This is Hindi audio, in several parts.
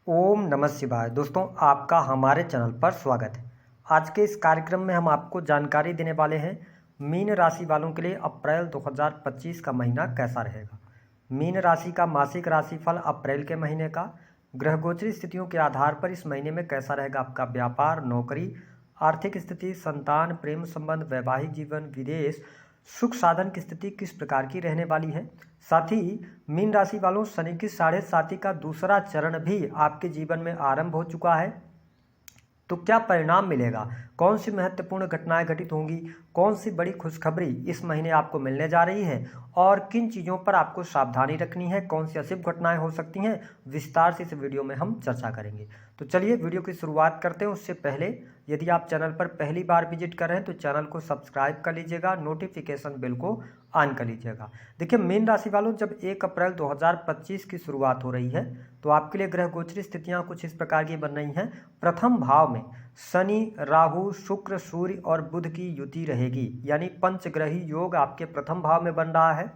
ओम नमः शिवाय। दोस्तों, आपका हमारे चैनल पर स्वागत है। आज के इस कार्यक्रम में हम आपको जानकारी देने वाले हैं मीन राशि वालों के लिए अप्रैल 2025 का महीना कैसा रहेगा। मीन राशि का मासिक राशिफल अप्रैल के महीने का ग्रह गोचरी स्थितियों के आधार पर इस महीने में कैसा रहेगा आपका व्यापार, नौकरी, आर्थिक स्थिति, संतान, प्रेम संबंध, वैवाहिक जीवन, विदेश, सुख साधन की स्थिति किस प्रकार की रहने वाली है। साथ ही मीन राशि वालों, शनि की 7.5 का दूसरा चरण भी आपके जीवन में आरंभ हो चुका है, तो क्या परिणाम मिलेगा, कौन सी महत्वपूर्ण घटनाएं घटित होंगी, कौन सी बड़ी खुशखबरी इस महीने आपको मिलने जा रही है और किन चीज़ों पर आपको सावधानी रखनी है, कौन सी अशुभ घटनाएं हो सकती हैं, विस्तार से इस वीडियो में हम चर्चा करेंगे। तो चलिए वीडियो की शुरुआत करते हैं। उससे पहले यदि आप चैनल पर पहली बार विजिट कर रहे हैं तो चैनल को सब्सक्राइब कर लीजिएगा, नोटिफिकेशन बेल को ऑन कर लीजिएगा। देखिए, मीन राशि वालों, जब 1 अप्रैल 2025 की शुरुआत हो रही है तो आपके लिए ग्रह गोचरी स्थितियां कुछ इस प्रकार की बन रही हैं। प्रथम भाव में शनि, राहु, शुक्र, सूर्य और बुध की युति रहेगी, यानी पंचग्रही योग आपके प्रथम भाव में बन रहा है।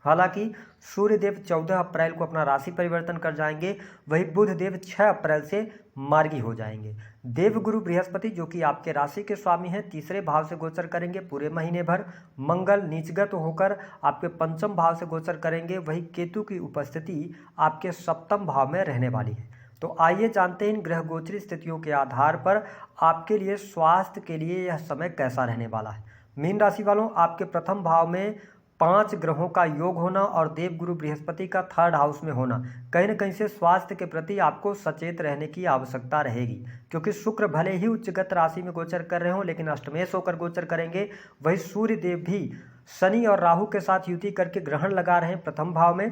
हालांकि सूर्यदेव 14 अप्रैल को अपना राशि परिवर्तन कर जाएंगे, वही बुध देव 6 अप्रैल से मार्गी हो जाएंगे। देवगुरु बृहस्पति, जो कि आपके राशि के स्वामी हैं, तीसरे भाव से गोचर करेंगे पूरे महीने भर। मंगल नीचगत होकर आपके पंचम भाव से गोचर करेंगे, वही केतु की उपस्थिति आपके सप्तम भाव में रहने वाली है। तो आइए जानते हैं इन ग्रह गोचरी स्थितियों के आधार पर आपके लिए स्वास्थ्य के लिए यह समय कैसा रहने वाला है। मीन राशि वालों, आपके प्रथम भाव में 5 ग्रहों का योग होना और देवगुरु बृहस्पति का 3rd हाउस में होना कहीं न कहीं से स्वास्थ्य के प्रति आपको सचेत रहने की आवश्यकता रहेगी, क्योंकि शुक्र भले ही उच्चगत राशि में गोचर कर रहे हों लेकिन अष्टमेश होकर गोचर करेंगे। वही सूर्य देव भी शनि और राहु के साथ युति करके ग्रहण लगा रहे हैं प्रथम भाव में।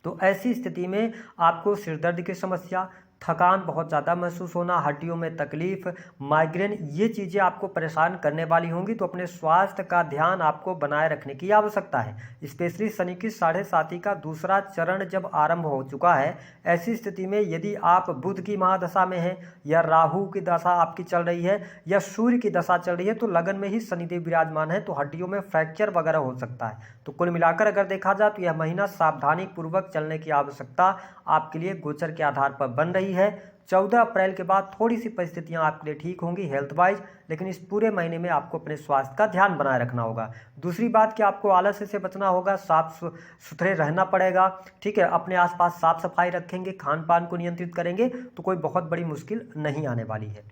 तो ऐसी स्थिति में आपको सिरदर्द की समस्या, थकान बहुत ज़्यादा महसूस होना, हड्डियों में तकलीफ, माइग्रेन, ये चीज़ें आपको परेशान करने वाली होंगी। तो अपने स्वास्थ्य का ध्यान आपको बनाए रखने की आवश्यकता है। स्पेशली शनि की 7.5 का दूसरा चरण जब आरंभ हो चुका है, ऐसी स्थिति में यदि आप बुध की महादशा में हैं या राहु की दशा आपकी चल रही है या सूर्य की दशा चल रही है, तो लगन में ही शनिदेव विराजमान है, तो हड्डियों में फ्रैक्चर वगैरह हो सकता है। तो कुल मिलाकर अगर देखा जाए तो यह महीना सावधानी पूर्वक चलने की आवश्यकता आपके लिए गोचर के आधार पर बन रही है। 14 अप्रैल के बाद थोड़ी सी परिस्थितियां आपके लिए ठीक होंगी हेल्थ वाइज, लेकिन इस पूरे महीने में आपको अपने स्वास्थ्य का ध्यान बनाए रखना होगा। दूसरी बात कि आपको आलस्य से बचना होगा, साफ सुथरे रहना पड़ेगा। ठीक है, अपने आसपास साफ सफाई रखेंगे, खान पान को नियंत्रित करेंगे तो कोई बहुत बड़ी मुश्किल नहीं आने वाली है।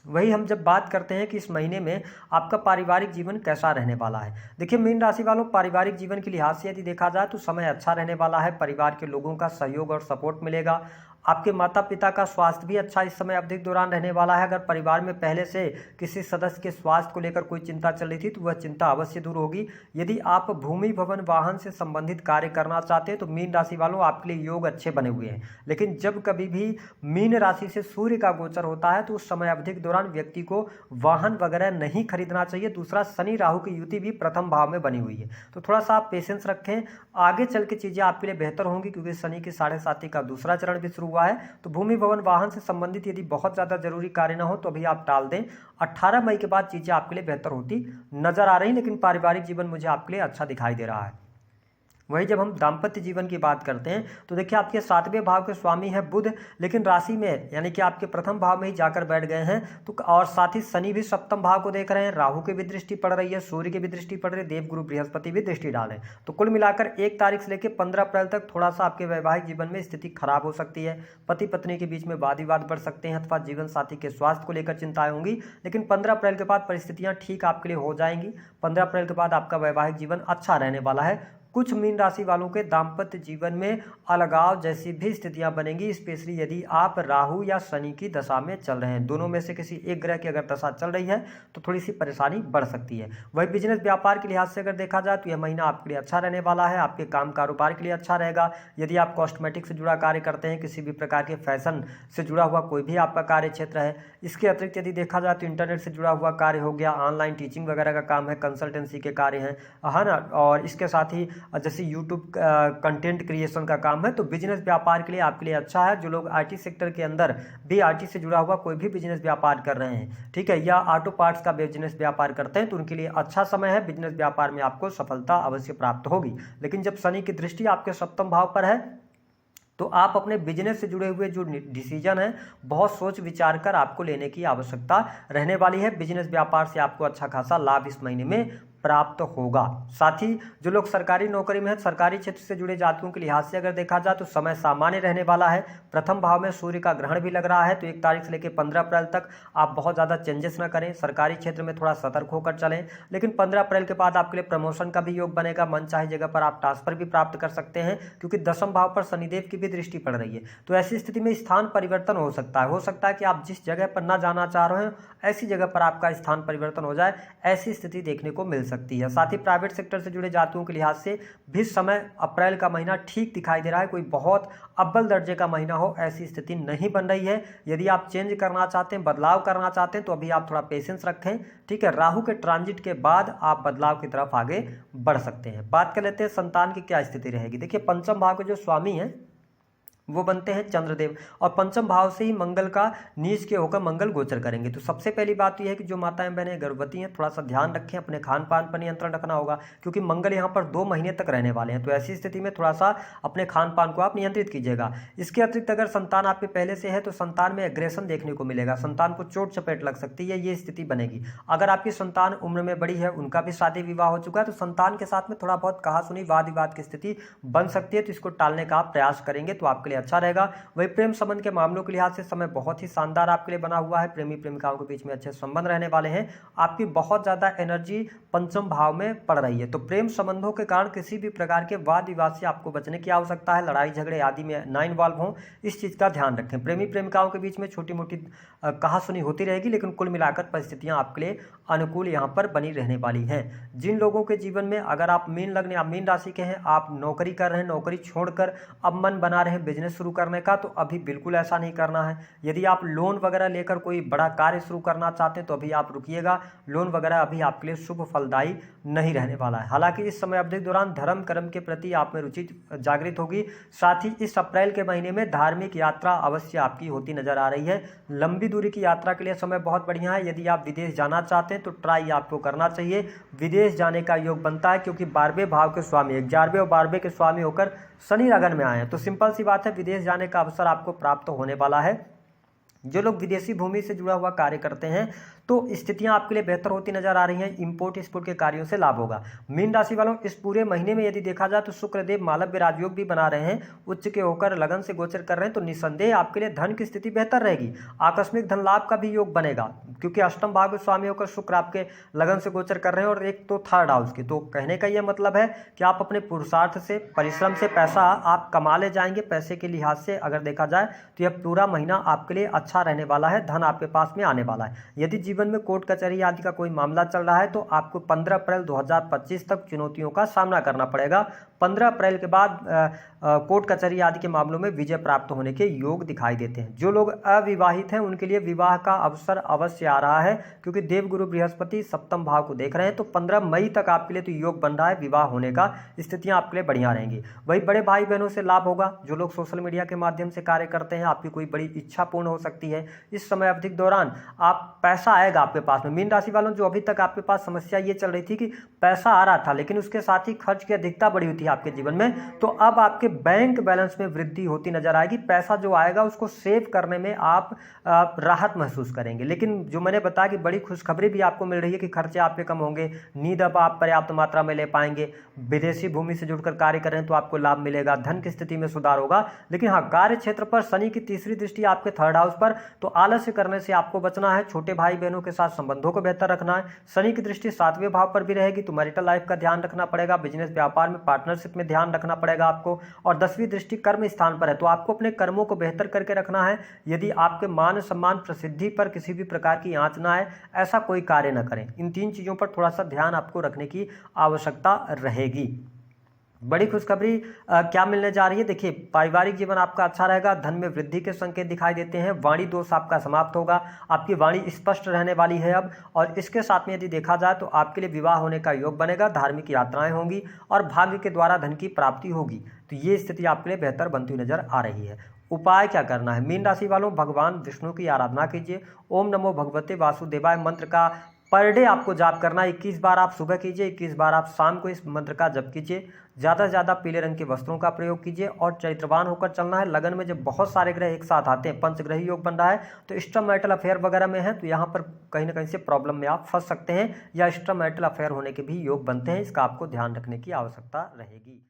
वही हम जब बात करते हैं कि इस महीने में आपका पारिवारिक जीवन कैसा रहने वाला है। देखिए, मीन राशि वालों, पारिवारिक जीवन के लिहाज से यदि देखा जाए तो समय अच्छा रहने वाला है। परिवार के लोगों का सहयोग और सपोर्ट मिलेगा। आपके माता पिता का स्वास्थ्य भी अच्छा इस समय अवधि के दौरान रहने वाला है। अगर परिवार में पहले से किसी सदस्य के स्वास्थ्य को लेकर कोई चिंता चल रही थी तो वह चिंता अवश्य दूर होगी। यदि आप भूमि भवन वाहन से संबंधित कार्य करना चाहते हैं तो मीन राशि वालों, आपके लिए योग अच्छे बने हुए हैं। लेकिन जब कभी भी मीन राशि से सूर्य का गोचर होता है तो उस समय अवधि के दौरान व्यक्ति को वाहन वगैरह नहीं खरीदना चाहिए। दूसरा, शनि राहु की युति भी प्रथम भाव में बनी हुई है, तो थोड़ा सा आप पेशेंस रखें। आगे चल के चीजें आपके लिए बेहतर होंगी, क्योंकि शनि की 7.5 का दूसरा चरण भी शुरू हुआ है। तो भूमि भवन वाहन से संबंधित यदि बहुत ज्यादा जरूरी कार्य ना हो तो अभी आप टाल दें। 18 मई के बाद चीजें आपके लिए बेहतर होती नजर आ रही, लेकिन पारिवारिक जीवन मुझे आपके लिए अच्छा दिखाई दे रहा है। वही जब हम दाम्पत्य जीवन की बात करते हैं तो देखिए, आपके 7वें भाव के स्वामी है बुध, लेकिन राशि में यानी कि आपके प्रथम भाव में ही जाकर बैठ गए हैं। तो और साथ ही शनि भी सप्तम भाव को देख रहे हैं, राहु की भी दृष्टि पड़ रही है, सूर्य की भी दृष्टि पड़ रही है, देवगुरु बृहस्पति भी दृष्टि डाले। तो कुल मिलाकर 1 तारीख से लेकर 15 अप्रैल तक थोड़ा सा आपके वैवाहिक जीवन में स्थिति खराब हो सकती है। पति पत्नी के बीच में वाद विवाद बढ़ सकते हैं अथवा जीवन साथी के स्वास्थ्य को लेकर चिंताएं होंगी। लेकिन 15 अप्रैल के बाद परिस्थितियां ठीक आपके लिए हो जाएंगी। 15 अप्रैल के बाद आपका वैवाहिक जीवन अच्छा रहने वाला है। कुछ मीन राशि वालों के दाम्पत्य जीवन में अलगाव जैसी भी स्थितियां बनेंगी, स्पेशली यदि आप राहु या शनि की दशा में चल रहे हैं। दोनों में से किसी एक ग्रह की अगर दशा चल रही है तो थोड़ी सी परेशानी बढ़ सकती है। वही बिजनेस व्यापार के लिहाज से अगर देखा जाए तो यह महीना आपके लिए अच्छा रहने वाला है। आपके काम कारोबार के लिए अच्छा रहेगा। यदि आप कॉस्मेटिक से जुड़ा कार्य करते हैं, किसी भी प्रकार के फैशन से जुड़ा हुआ कोई भी आपका कार्य क्षेत्र है, इसके अतिरिक्त यदि देखा जाए तो इंटरनेट से जुड़ा हुआ कार्य हो गया, ऑनलाइन टीचिंग वगैरह का काम है, कंसल्टेंसी के कार्य हैं, है ना, और इसके साथ ही जैसे यूट्यूब कंटेंट क्रिएशन का काम है, तो बिजनेस व्यापार के लिए आपके लिए अच्छा है। जो लोग आईटी सेक्टर के अंदर भी आईटी से जुड़ा हुआ कोई भी बिजनेस व्यापार कर रहे हैं, ठीक है, या ऑटो पार्ट्स का बिजनेस व्यापार करते हैं, तो उनके लिए अच्छा समय है। बिजनेस व्यापार में आपको सफलता अवश्य प्राप्त होगी। लेकिन जब शनि की दृष्टि आपके सप्तम भाव पर है तो आप अपने बिजनेस से जुड़े हुए जो डिसीजन है बहुत सोच विचार कर आपको लेने की आवश्यकता रहने वाली है। बिजनेस व्यापार से आपको अच्छा खासा लाभ इस महीने में प्राप्त होगा। साथ ही जो लोग सरकारी नौकरी में है, सरकारी क्षेत्र से जुड़े जातियों के लिहाज से अगर देखा जाए तो समय सामान्य रहने वाला है। प्रथम भाव में सूर्य का ग्रहण भी लग रहा है, तो 1 तारीख से लेकर 15 अप्रैल तक आप बहुत ज़्यादा चेंजेस ना करें, सरकारी क्षेत्र में थोड़ा सतर्क होकर चलें। लेकिन 15 अप्रैल के बाद आपके लिए प्रमोशन का भी योग बनेगा, मन चाहे जगह पर आप ट्रांसफर भी प्राप्त कर सकते हैं, क्योंकि 10वें भाव पर शनिदेव की भी दृष्टि पड़ रही है। तो ऐसी स्थिति में स्थान परिवर्तन हो सकता है कि आप जिस जगह पर ना जाना चाह रहे हैं ऐसी जगह पर आपका स्थान परिवर्तन हो जाए, ऐसी स्थिति देखने को मिल सकती है। साथ ही प्राइवेट सेक्टर से जुड़े जातियों के लिहाज से भी समय अप्रैल का महीना ठीक दिखाई दे रहा है, कोई बहुत अव्वल दर्जे का महीना हो ऐसी स्थिति नहीं बन रही है। यदि आप चेंज करना चाहते हैं, बदलाव करना चाहते हैं, तो अभी आप थोड़ा पेशेंस रखें, ठीक है। राहु के ट्रांजिट के बाद आप बदलाव की तरफ आगे बढ़ सकते हैं। बात कर लेते हैं संतान की क्या स्थिति रहेगी। देखिए, पंचम भाव के जो स्वामी हैं वो बनते हैं चंद्रदेव, और पंचम भाव से ही मंगल का नीच के होकर मंगल गोचर करेंगे। तो सबसे पहली बात तो यह है कि जो माताएं बहनें गर्भवती हैं थोड़ा सा ध्यान रखें, अपने खान पान पर नियंत्रण रखना होगा, क्योंकि मंगल यहाँ पर 2 महीने तक रहने वाले हैं। तो ऐसी स्थिति में थोड़ा सा अपने खान पान को आप नियंत्रित कीजिएगा। इसके अतिरिक्त अगर संतान आपके पहले से है तो संतान में एग्रेशन देखने को मिलेगा, संतान को चोट चपेट लग सकती है, ये स्थिति बनेगी। अगर आपकी संतान उम्र में बड़ी है, उनका भी शादी विवाह हो चुका है, तो संतान के साथ में थोड़ा बहुत कहा सुनी वाद विवाद की स्थिति बन सकती है, तो इसको टालने का आप प्रयास करेंगे तो आपके लिए अच्छा रहेगा। वही प्रेम संबंध के मामलों के लिहाज से समय बहुत ही शानदार आपके लिए बना हुआ है, प्रेमी प्रेमिकाओं के बीच में अच्छे संबंध रहने वाले हैं। आपकी बहुत ज्यादा एनर्जी पंचम भाव में पड़ रही है, तो प्रेम संबंधों के कारण किसी भी प्रकार के वाद विवाद से आपको बचने की आवश्यकता है, लड़ाई झगड़े आदि में ना इन्वॉल्व हो, इस चीज का ध्यान रखें। प्रेमी प्रेमिकाओं के बीच में छोटी मोटी कहा सुनी होती रहेगी, लेकिन कुल मिलाकर परिस्थितियां आपके लिए अनुकूल यहाँ पर बनी रहने वाली हैं। जिन लोगों के जीवन में, अगर आप मीन लग्न या मीन राशि के हैं, आप नौकरी कर रहे हैं, नौकरी छोड़कर अब मन बना रहे हैं बिजनेस शुरू करने का, तो अभी बिल्कुल ऐसा नहीं करना है। यदि आप लोन वगैरह लेकर कोई बड़ा कार्य शुरू करना चाहते हैं तो अभी आप रुकिएगा, लोन वगैरह अभी आपके लिए शुभ फलदायी नहीं रहने वाला है। हालांकि इस समय अवधि के दौरान धर्म कर्म के प्रति आप में रुचि जागृत होगी। साथ ही इस अप्रैल के महीने में धार्मिक यात्रा अवश्य आपकी होती नजर आ रही है। लंबी दूरी की यात्रा के लिए समय बहुत बढ़िया है। यदि आप विदेश जाना चाहते हैं तो ट्राई आपको करना चाहिए, विदेश जाने का योग बनता है, क्योंकि 12वें भाव के स्वामी 11वें और 12वें के स्वामी होकर शनि लगन में आए हैं। तो सिंपल सी बात है, विदेश जाने का अवसर आपको प्राप्त होने वाला है। जो लोग विदेशी भूमि से जुड़ा हुआ कार्य करते हैं तो स्थितियां आपके लिए बेहतर होती नजर आ रही हैं, इंपोर्ट एक्सपोर्ट के कार्यों से लाभ होगा। मीन राशि वालों, इस पूरे महीने में यदि देखा जाए तो शुक्रदेव मालव्य राजयोग भी बना रहे हैं, उच्च के होकर लगन से गोचर कर रहे हैं, तो निसंदेह आपके लिए धन की स्थिति बेहतर रहेगी। आकस्मिक धन लाभ का भी योग बनेगा, क्योंकि अष्टम भाव के स्वामी होकर शुक्र आपके लगन से गोचर कर रहे हैं, और एक तो थर्ड हाउस की। तो कहने का यह मतलब है कि आप अपने पुरुषार्थ से, परिश्रम से पैसा आप कमा ले जाएंगे। पैसे के लिहाज से अगर देखा जाए तो यह पूरा महीना आपके लिए अच्छा रहने वाला है, धन आपके पास में आने वाला है। यदि जीवन में कोर्ट कचहरी आदि का कोई मामला चल रहा है तो आपको 15 अप्रैल 2025 तक चुनौतियों का सामना करना पड़ेगा। 15 अप्रैल के बाद कोर्ट कचहरी आदि के मामलों में विजय प्राप्त होने के योग दिखाई देते हैं। जो लोग अविवाहित हैं उनके लिए विवाह का अवसर अवश्य आ रहा है, क्योंकि देवगुरु बृहस्पति सप्तम भाव को देख रहे हैं, तो 15 मई तक आपके लिए तो योग बन रहा है, विवाह होने का स्थितियां आपके लिए बढ़िया रहेंगी। वही बड़े भाई बहनों से लाभ होगा। जो लोग सोशल मीडिया के माध्यम से कार्य करते हैं, आपकी कोई बड़ी इच्छा पूर्ण हो सकती है। इस समय अवधि के दौरान आप पैसा आएगा आपके पास में। मीन राशि वालों, जो अभी तक आपके पास समस्या ये चल रही थी कि पैसा आ रहा था लेकिन उसके साथ ही खर्च की अधिकता बढ़ी हुई थी आपके जीवन में, तो अब आपके बैंक बैलेंस में वृद्धि होती नजर आएगी। पैसा जो आएगा उसको सेव करने में आप राहत महसूस करेंगे। लेकिन जो मैंने बताया कि बड़ी खुशखबरी भी आपको मिल रही है कि खर्चे आपके कम होंगे, नींद अब आप पर्याप्त मात्रा में ले पाएंगे। विदेशी भूमि से जुड़कर कार्य करें तो आपको लाभ मिलेगा, धन की स्थिति में सुधार होगा। लेकिन हाँ, कार्य क्षेत्र पर शनि की तीसरी दृष्टि आपके थर्ड हाउस पर, तो आलस्य करने से आपको बचना है। छोटे भाई बहनों के साथ संबंधों को बेहतर रखना है। शनि की दृष्टि 7वें भाव पर भी रहेगी, तो मैरिटल लाइफ का ध्यान रखना पड़ेगा। बिजनेस व्यापार में पार्टनरशिप में ध्यान रखना पड़ेगा आपको। और 10वीं दृष्टि कर्म स्थान पर है, तो आपको अपने कर्मों को बेहतर करके रखना है। यदि आपके मान सम्मान प्रसिद्धि पर किसी भी प्रकार की आंच ना आए, ऐसा कोई कार्य न करें। इन 3 चीजों पर थोड़ा सा ध्यान आपको रखने की आवश्यकता रहेगी। बड़ी खुशखबरी क्या मिलने जा रही है, देखिए पारिवारिक जीवन आपका अच्छा रहेगा, धन में वृद्धि के संकेत दिखाई देते हैं। वाणी दोष आपका समाप्त होगा, आपकी वाणी स्पष्ट रहने वाली है अब। और इसके साथ में यदि देखा जाए तो आपके लिए विवाह होने का योग बनेगा, धार्मिक यात्राएं होंगी और भाग्य के द्वारा धन की प्राप्ति होगी। तो ये स्थिति आपके लिए बेहतर बनती नजर आ रही है। उपाय क्या करना है, मीन राशि वालों, भगवान विष्णु की आराधना कीजिए। ओम नमो भगवते वासुदेवाय मंत्र का पर डे आपको जाप करना 21 बार आप सुबह कीजिए, 21 बार आप शाम को इस मंत्र का जप कीजिए। ज़्यादा से ज़्यादा पीले रंग के वस्त्रों का प्रयोग कीजिए और चरित्रवान होकर चलना है। लगन में जब बहुत सारे ग्रह एक साथ आते हैं, पंचग्रही योग बन रहा है, तो एक्स्ट्रा मैरिटल अफेयर वगैरह में है तो यहाँ पर कहीं ना कहीं से प्रॉब्लम में आप फंस सकते हैं या एक्स्ट्रा मैरिटल अफेयर होने के भी योग बनते हैं। इसका आपको ध्यान रखने की आवश्यकता रहेगी।